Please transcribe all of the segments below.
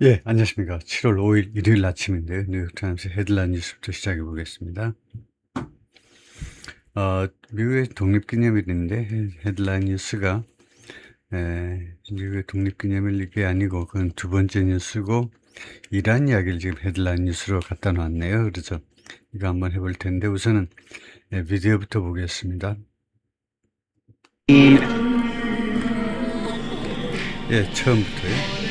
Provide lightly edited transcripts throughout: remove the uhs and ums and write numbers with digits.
예, 안녕하십니까. 7월 5일 일요일 아침인데요. 뉴욕타임스 헤드라인 뉴스부터 시작해 보겠습니다. 미국의 독립기념일인데 헤드라인 뉴스가 미국의 독립기념일 이게 아니고 그건 두 번째 뉴스고 이란 이야기를 지금 헤드라인 뉴스로 갖다 놨네요. 그래서 이거 한번 해볼 텐데 우선은 비디오부터 보겠습니다. 예, 처음부터요.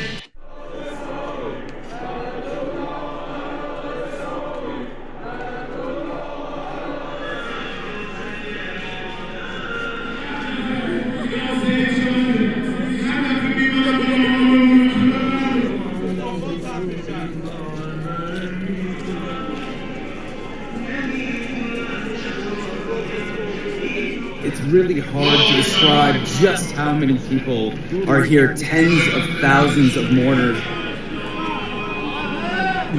It's really hard to describe just how many people are here, tens of thousands of mourners.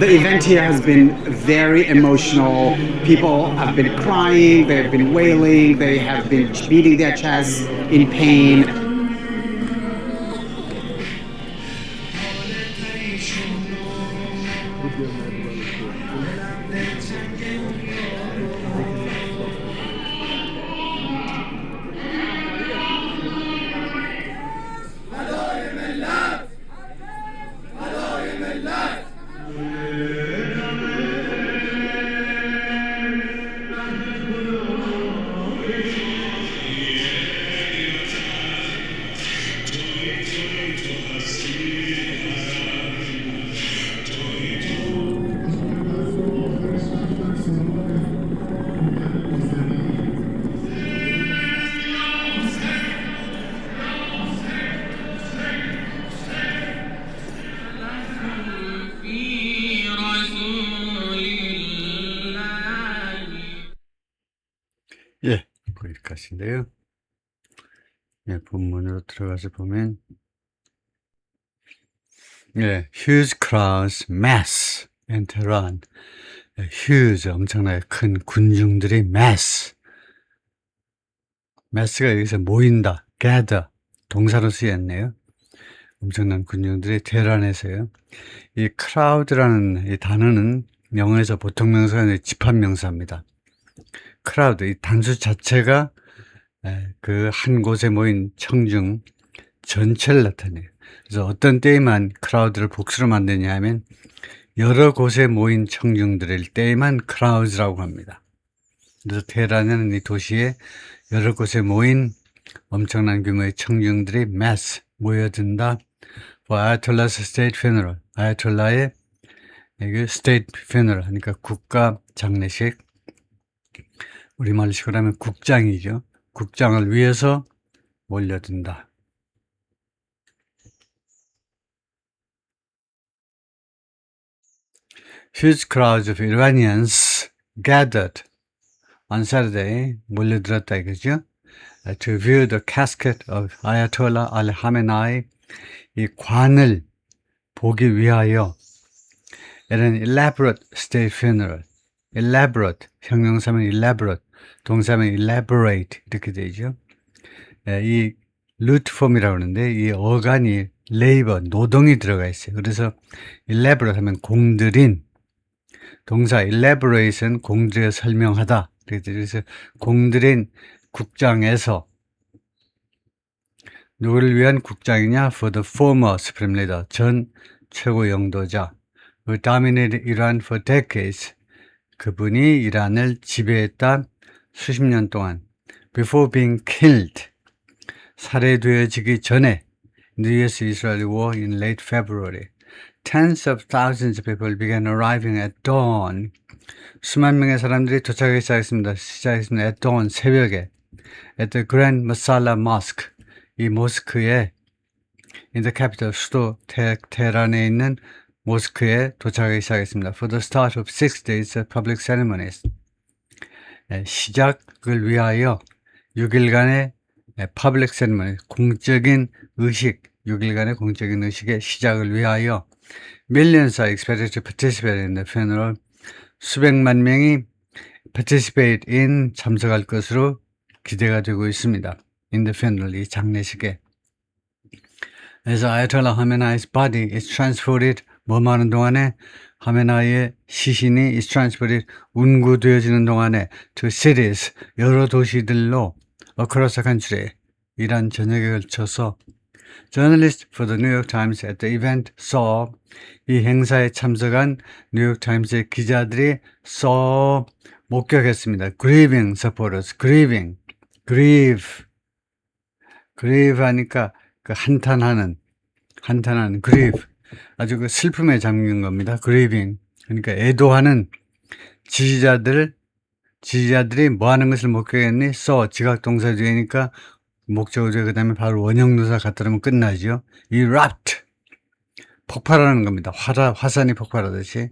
The event here has been very emotional. People have been crying, they've been wailing, they have been beating their chests in pain. 예, 거기까지인데요. 예, 본문으로 들어가서 보면 예, huge crowds mass in Tehran. huge, 엄청나게 큰 군중들이 mass가 여기서 모인다, gather, 동사로 쓰였네요. 엄청난 군중들이 테헤란에서요. 이 crowd라는 이 단어는 영어에서 보통 명사가 아니라 집합 명사입니다. crowd, 이 단수 자체가 그 한 곳에 모인 청중 전체를 나타내요. 그래서 어떤 때에만 crowd를 복수로 만드냐 하면 여러 곳에 모인 청중들일 때에만 crowds라고 합니다. 그래서 테헤란은 이 도시에 여러 곳에 모인 엄청난 규모의 청중들이 mass 모여든다. for Ayatollah's state funeral. 아야톨라의 state funeral 하니까 국가 장례식. 우리말식으로 하면 국장이죠. 국장을 위해서 몰려든다. Huge crowds of Iranians gathered on Saturday, 몰려들었다 이거죠. To view the casket of Ayatollah al-Khamenei, 이 관을 보기 위하여 at an elaborate state funeral. elaborate, 형용사면 elaborate, 동사면 elaborate 이렇게 되죠. 이 root form이라고 하는데 이 어간이 labor, 노동이 들어가 있어요. 그래서 elaborate 하면 공들인, 동사 elaborate은 공들여 설명하다. 그래서 공들인 국장에서 누구를 위한 국장이냐? For the former supreme leader, 전 최고 영도자, who dominated Iran for decades. 그분이 이란을 지배했다 수십 년 동안. Before being killed, 살해되어지기 전에, in the US-Israel war in late February, tens of thousands of people began arriving at dawn. 수만 명의 사람들이 도착하기 시작했습니다. at dawn, 새벽에. At the Grand Masala Mosque, 이 모스크에, in the capital, 수도 테헤란에 있는 모스크에 도착하기 시작했습니다. For the start of 6 days of public ceremonies. 시작을 위하여 6일간의 public ceremony, 공적인 의식, 6일간의 공적인 의식의 시작을 위하여 millions are expected to participate in the funeral. 수백만 명이 participate in, 참석할 것으로 기대가 되고 있습니다. In the funeral, 이 장례식에. As Ayatollah Khamenei's body is transported 뭐 많은 동안에 하메나이의 시신이 is transported 운구되어지는 동안에 to cities 여러 도시들로 across the country 이란 전역에 걸쳐서 journalist for the New York Times at the event saw 이 행사에 참석한 뉴욕 타임스의 기자들이 saw 목격했습니다. grieving supporters, grieve 하니까 그 한탄하는 grieve 아주 그 슬픔에 잠긴 겁니다. grieving 그러니까 애도하는 지지자들이 뭐 하는 것을 목격했니? saw 지각동사 뒤에니까 목적어 뒤에 그 다음에 바로 원형동사 갖다 놓으면 끝나죠. erupt 폭발하는 겁니다. 화산이 폭발하듯이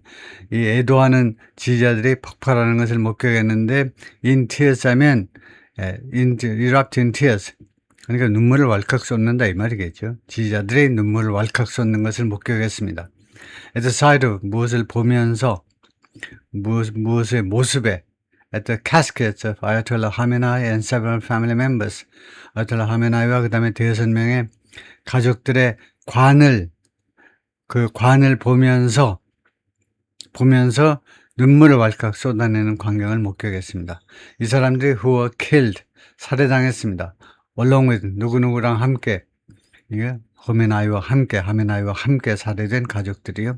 이 애도하는 지지자들이 폭발하는 것을 목격했는데 in tears 하면 erupt in tears 그러니까 눈물을 왈칵 쏟는다 이 말이겠죠. 지지자들이 눈물을 왈칵 쏟는 것을 목격했습니다. at the sight of 무엇을 보면서 무엇의 모습에 at the caskets of Ayatollah Khamenei and several family members 아야톨라 하메나이와 그 다음에 5명의 가족들의 관을 보면서 눈물을 왈칵 쏟아내는 광경을 목격했습니다. 이 사람들이 who were killed, 살해당했습니다. along with 누구누구랑 함께, 이게 하메나이와 함께 살해된 가족들이요.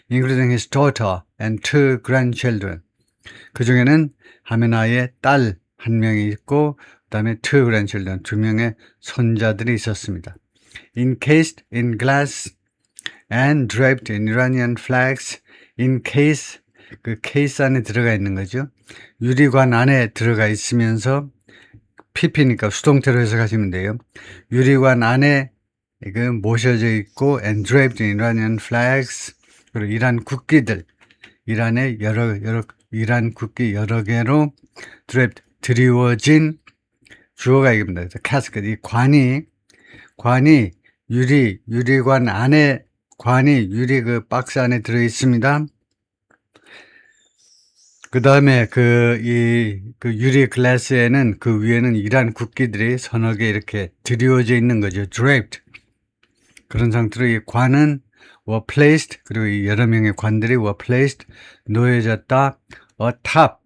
including his daughter and 2 grandchildren. 그 중에는 하메나이의 딸 한 명이 있고, 그 다음에 2 grandchildren, 2명의 손자들이 있었습니다. encased in glass and draped in Iranian flags, in case, 그 케이스 안에 들어가 있는 거죠. 유리관 안에 들어가 있으면서 PP니까 수동태로 해석하시면 돼요. 유리관 안에 이거 모셔져 있고 and draped in Iranian flags, 그리고 이란 국기들, 이란의 이란 국기 여러 개로 draped, 드리워진 주어가 이겁니다. casket, 이 관이 유리관 안에 관이 유리 그 박스 안에 들어 있습니다. 그 다음에 그 유리 글라스에는 그 위에는 이란 국기들이 서너 개 이렇게 드리워져 있는 거죠. draped. 그런 상태로 이 관은 were placed, 그리고 이 여러 명의 관들이 were placed, 놓여졌다, atop,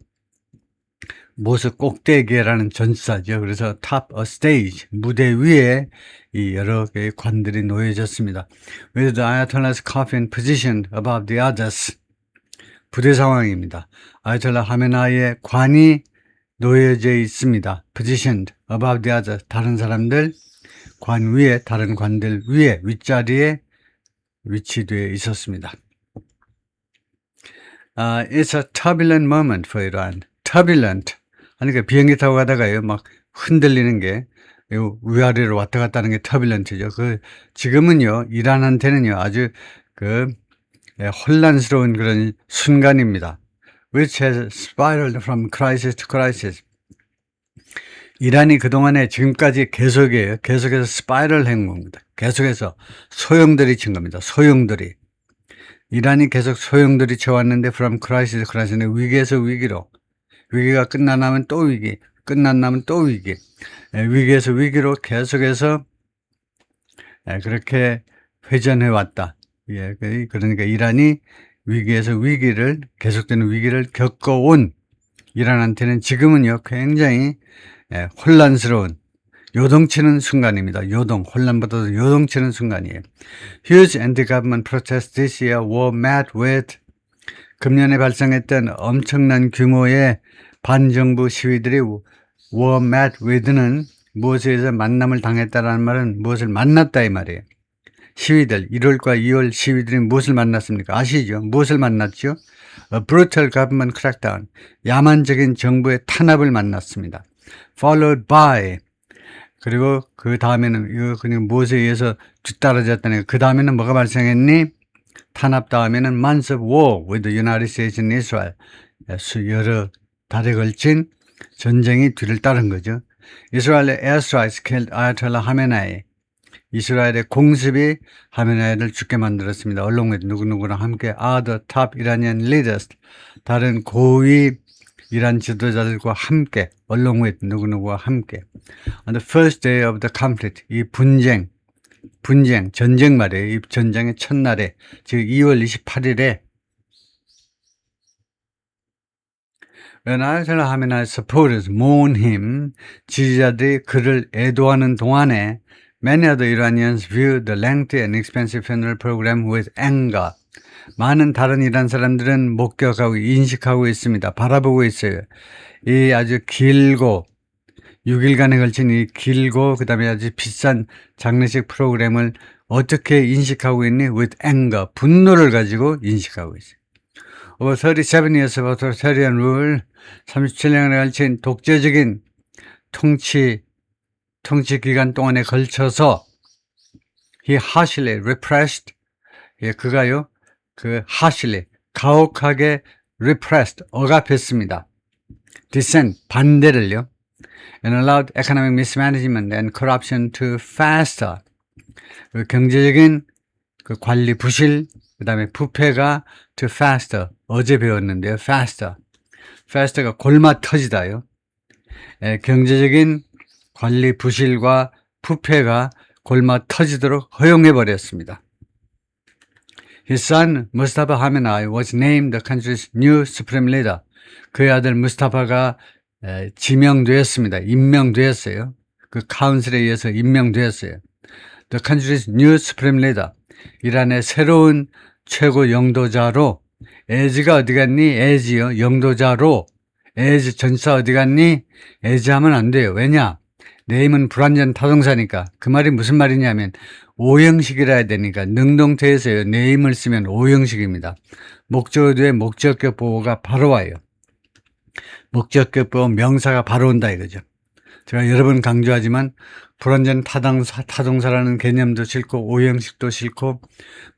모습 꼭대기라는 전치사죠. 그래서 top a stage, 무대 위에 이 여러 개의 관들이 놓여졌습니다. With the Ayatollah's coffin positioned above the others. 부대 상황입니다. 아야톨라 하메나이의 관이 놓여져 있습니다. Positioned above the others. 다른 사람들 관 위에, 다른 관들 위에, 윗자리에 위치되어 있었습니다. It's a turbulent moment for Iran. Turbulent. 그러니까 비행기 타고 가다가요, 막 흔들리는 게, 위아래로 왔다 갔다 하는 게 터뷸런트죠. 지금은요, 이란한테는요, 아주 혼란스러운 그런 순간입니다. Which has spiraled from crisis to crisis. 이란이 그동안에 지금까지 계속해서 스파이럴 한 겁니다. 계속해서 소용돌이 친 겁니다. 소용돌이. 이란이 계속 소용돌이 쳐왔는데 from crisis to crisis, 위기에서 위기로. 위기가 끝나면 또 위기, 끝나면 또 위기. 위기에서 위기로 계속해서 그렇게 회전해 왔다. 예, 그러니까 이란이 위기에서 위기를, 계속되는 위기를 겪어온 이란한테는 지금은요, 굉장히 혼란스러운, 요동치는 순간입니다. 혼란보다도 요동치는 순간이에요. Huge anti-government protests this year were met with, 금년에 발생했던 엄청난 규모의 반정부 시위들이 were met with는 무엇에 의해서 만남을 당했다라는 말은 무엇을 만났다 이 말이에요. 시위들, 1월과 2월 시위들이 무엇을 만났습니까? 아시죠? 무엇을 만났죠? A brutal government crackdown, 야만적인 정부의 탄압을 만났습니다. Followed by, 그리고 그 다음에는 이거 그냥 무엇에 의해서 뒤따라졌다니, 그 다음에는 뭐가 발생했니? 탄압 다음에는 months of war with the United States and Israel. 여러 달에 걸친 전쟁이 뒤를 따른 거죠. 이스라엘의 airstrikes killed Ayatollah Khamenei. 이스라엘의 공습이 하메나이를 죽게 만들었습니다. along with 누구누구랑 함께 other top Iranian leaders. 다른 고위 이란 지도자들과 함께 along with 누구누구와 함께. On the first day of the conflict. 이 분쟁, 분쟁, 전쟁 말이에요. 이 전쟁의 첫날에, 즉 2월 28일에 When Ayatollah Khamenei's supporters mourn him, 지지자들이 그를 애도하는 동안에 many other Iranians view the lengthy and expensive funeral program with anger. 많은 다른 이란 사람들은 목격하고 인식하고 있습니다. 바라보고 있어요. 이 아주 길고 6일간에 걸친 이 길고 그 다음에 아주 비싼 장례식 프로그램을 어떻게 인식하고 있니? With anger, 분노를 가지고 인식하고 있어요. Over 37 years of authoritarian rule, 37년에 걸친 독재적인 통치 기간 동안에 걸쳐서 he harshly repressed, 그가요, harshly, 가혹하게 repressed, 억압했습니다. dissent, 반대를요. and allowed economic mismanagement and corruption to fester. 경제적인 관리 부실, 그 다음에 부패가 to fester. 어제 배웠는데요. faster가 골마 터지다요. 경제적인 관리 부실과 부패가 골마 터지도록 허용해 버렸습니다. His son Mustafa Khamenei was named the country's new supreme leader. 그의 아들 무스타파가 지명되었습니다. 임명되었어요. 그 카운슬에 의해서 임명되었어요. The country's new supreme leader. 이란의 새로운 최고 영도자로. 에즈가 어디 갔니? 에즈요. 영도자로. 에즈 전사 어디 갔니? 에즈 하면 안 돼요. 왜냐? 네임은 불완전 타동사니까. 그 말이 무슨 말이냐면 오형식이라 해야 되니까 능동태에서요. 네임을 쓰면 오형식입니다. 목적어 뒤에 목적격 보호가 바로 와요. 목적격 보호 명사가 바로 온다 이거죠. 제가 여러 번 강조하지만 불완전 타동사라는 개념도 싫고 오형식도 싫고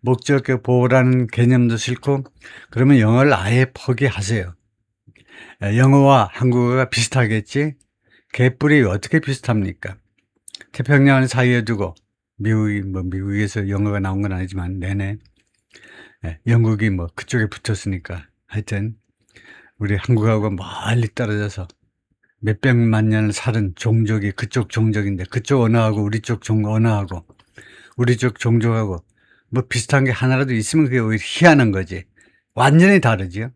목적격 보호라는 개념도 싫고 그러면 영어를 아예 포기하세요. 영어와 한국어가 비슷하겠지? 개뿔이 어떻게 비슷합니까? 태평양을 사이에 두고 미국에서 영어가 나온 건 아니지만 내내 영국이 그쪽에 붙었으니까 하여튼 우리 한국하고 멀리 떨어져서 몇백만 년을 살은 종족이 그쪽 종족인데 그쪽 언어하고 우리 쪽 언어하고 우리 쪽 종족하고 비슷한 게 하나라도 있으면 그게 오히려 희한한 거지. 완전히 다르죠.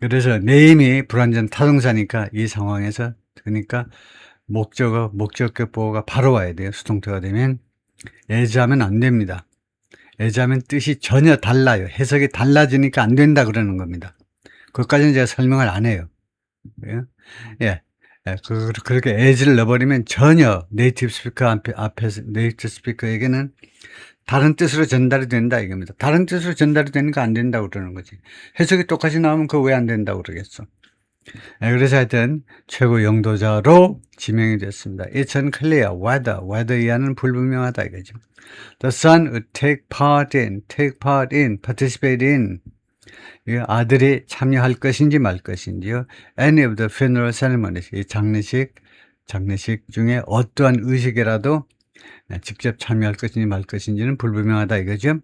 그래서 네임이 불완전 타동사니까 이 상황에서 그러니까 목적격 보호가 바로 와야 돼요. 수동태가 되면 애지하면 안 됩니다. 애지하면 뜻이 전혀 달라요. 해석이 달라지니까 안 된다 그러는 겁니다. 그것까지는 제가 설명을 안 해요. 그렇게 애지를 넣어버리면 전혀 네이티브 스피커에게는 다른 뜻으로 전달이 된다 이겁니다. 다른 뜻으로 전달이 되니까 안 된다고 그러는 거지. 해석이 똑같이 나오면 그거 왜 안 된다고 그러겠어. 그래서 하여튼 최고 영도자로 지명이 됐습니다. It's unclear whether 이하는 불분명하다 이거죠. The son would take part in, participate in. 아들이 참여할 것인지 말 것인지요. Any of the funeral ceremonies. 이 장례식 중에 어떠한 의식이라도 직접 참여할 것인지 말 것인지는 불분명하다 이거죠.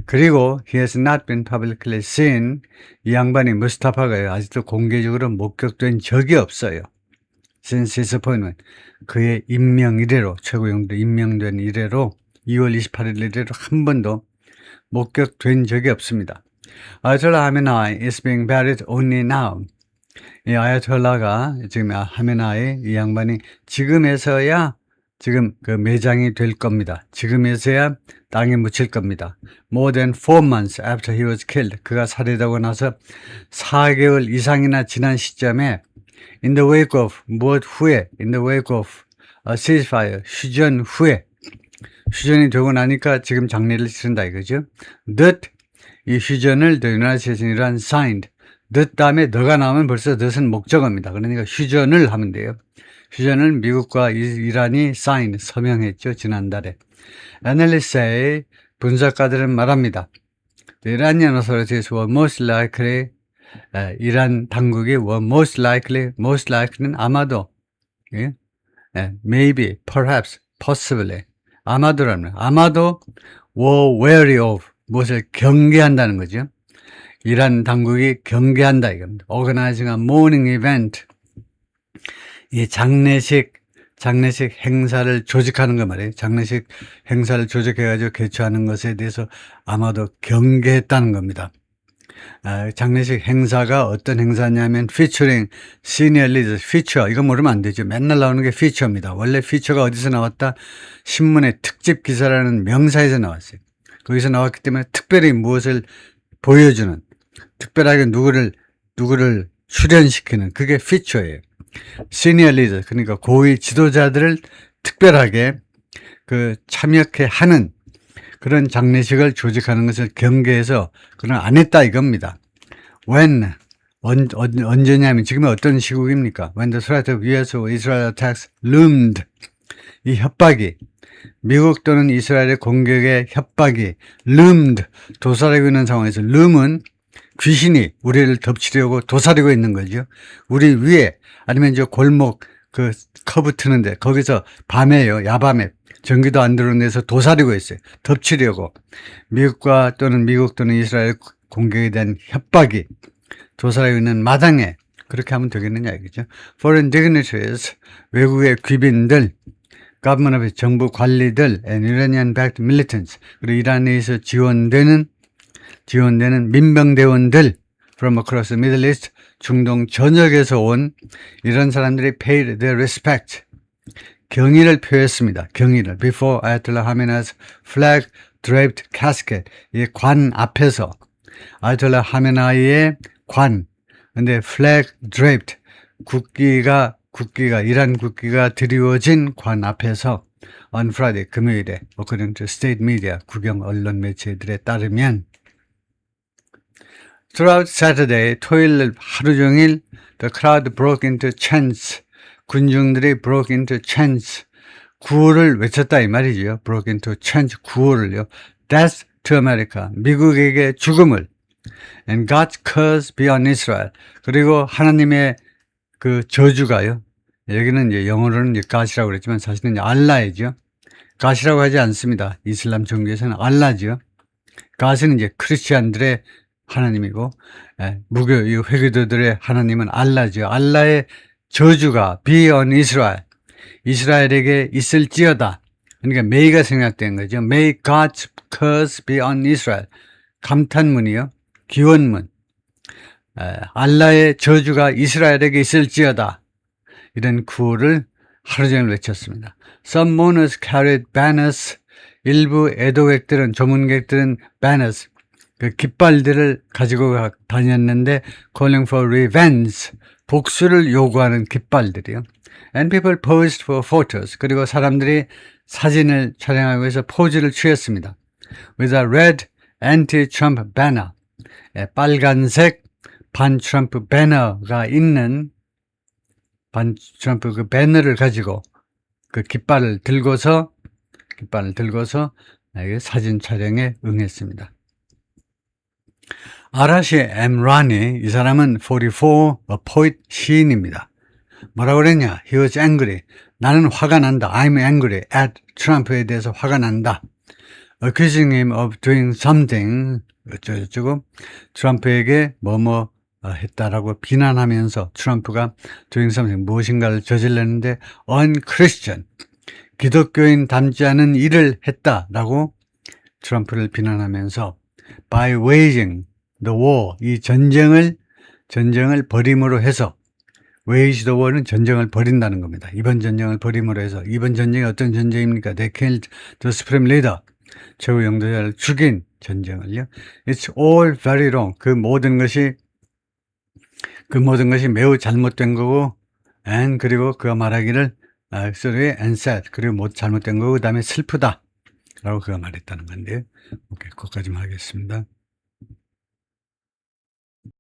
그리고 he has not been publicly seen. 이 양반이 무스타파가 아직도 공개적으로 목격된 적이 없어요. Since his appointment. 그의 임명 이래로 최고 영도 임명된 이래로 2월 28일 이래로 한 번도 목격된 적이 없습니다. Ayatollah Khamenei is being buried only now. 이 아야톨라가 지금 하메나이 이 양반이 지금에서야 지금 그 매장이 될 겁니다. 지금에서야 땅에 묻힐 겁니다. More than 4 months after he was killed. 그가 살해되고 나서 4개월 이상이나 지난 시점에 in the wake of 무엇 후에 in the wake of a ceasefire 휴전 후에 휴전이 되고 나니까 지금 장례를 치른다 이거죠. That 이 휴전을 the United States and Iran signed. that 다음에 the가 나오면 벌써 that은 목적어입니다. 그러니까 휴전을 하면 돼요. 휴전을 미국과 이란이 sign, 서명했죠. 지난달에. Analysts say, 분석가들은 말합니다. The Iranian authorities were most likely, 이란 당국이 were most likely는 아마도, maybe, perhaps, possibly, 아마도라는, 아마도 were wary of, 무엇을 경계한다는 거죠. 이란 당국이 경계한다 이겁니다. Organizing a mourning event. 이 장례식 장례식 행사를 조직하는 거 말이에요. 장례식 행사를 조직해가지고 개최하는 것에 대해서 아마도 경계했다는 겁니다. 장례식 행사가 어떤 행사냐면 featuring senior leaders, feature 이거 모르면 안 되죠. 맨날 나오는 게 feature입니다. 원래 feature가 어디서 나왔다? 신문의 특집 기사라는 명사에서 나왔어요. 거기서 나왔기 때문에 특별히 무엇을 보여주는, 특별하게 누구를 출연시키는 그게 feature예요. senior leaders 그러니까 고위 지도자들을 특별하게 참여케 하는 그런 장례식을 조직하는 것을 경계해서 그건 안 했다 이겁니다. When 언제냐면 지금은 어떤 시국입니까? When the threat of US or Israel attacks loomed 이 협박이 미국 또는 이스라엘의 공격의 협박이 loomed 도사리고 있는 상황에서 loom은 귀신이 우리를 덮치려고 도사리고 있는 거죠. 우리 위에 아니면 저 골목 커브 트는데 거기서 밤에요. 야밤에 전기도 안 들어오는 데서 도사리고 있어요. 덮치려고. 미국 또는 이스라엘 공격에 대한 협박이 도사리고 있는 마당에 그렇게 하면 되겠느냐 이거죠. Foreign dignitaries, 외국의 귀빈들, government of 정부 관리들, and Iranian-backed militants, 그리고 이란에서 지원되는 민병대원들 from across the Middle East, 중동 전역에서 온 이런 사람들이 paid their respect, 경의를 표했습니다. 경의를. Before Ayatollah Khamenei's flag draped casket. 이 관 앞에서 아야톨라 하메나이의 관. 근데 flag draped. 국기가 이란 국기가 드리워진 관 앞에서 on Friday 금요일에 according to state media 국영 언론 매체들에 따르면 throughout Saturday 토요일 하루 종일 the crowd broke into chants. 군중들이 broke into chants, 구호를 외쳤다 이 말이죠. broke into chants, 구호를요. Death to America, 미국에게 죽음을. And God's curse be on Israel. 그리고 하나님의 저주가요. 여기는 이제 영어로는 God이라고 그랬지만 사실은 알라이죠. God이라고 하지 않습니다. 이슬람 종교에서는 알라죠. God은 이제 크리스찬들의 하나님이고, 무교, 이 회교도들의 하나님은 알라죠. 알라의 저주가 be on Israel, 이스라엘에게 있을지어다. 그러니까 may가 생략된 거죠. May God's curse be on Israel. 감탄문이요. 기원문. 알라의 저주가 이스라엘에게 있을지어다. 이런 구호를 하루 종일 외쳤습니다. Some mourners carried banners. 일부 애도객들은, 조문객들은 banners, 깃발들을 가지고 다녔는데 calling for revenge, 복수를 요구하는 깃발들이요. And people posed for photos. 그리고 사람들이 사진을 촬영하기 위해서 포즈를 취했습니다. With a red anti-Trump banner. 빨간색 반-트럼프 배너가 있는 반-트럼프 배너를 가지고 깃발을 들고서 사진 촬영에 응했습니다. 아라시 엠라니, 이 사람은 44, 포이트 시인입니다. 뭐라고 그랬냐? He was angry. 나는 화가 난다. I'm angry at Trump에 대해서 화가 난다. Accusing him of doing something, 어쩌고저쩌고, 트럼프에게 뭐뭐 했다라고 비난하면서 트럼프가 doing something, 무엇인가를 저질렀는데 unchristian, 기독교인 닮지 않은 일을 했다라고 트럼프를 비난하면서 by waging the war, 이 전쟁을 벌임으로 해서, wage the war는 전쟁을 벌인다는 겁니다. 이번 전쟁을 벌임으로 해서, 이번 전쟁이 어떤 전쟁입니까? They killed the supreme leader, 최고 영도자를 죽인 전쟁을요. It's all very wrong. 그 모든 것이 매우 잘못된 거고, and 그리고 그가 말하기를 sorry and sad, 그리고 잘못된 거고, 그 다음에 슬프다 라고 그가 말했다는 건데요. 오케이, 거기까지만 하겠습니다.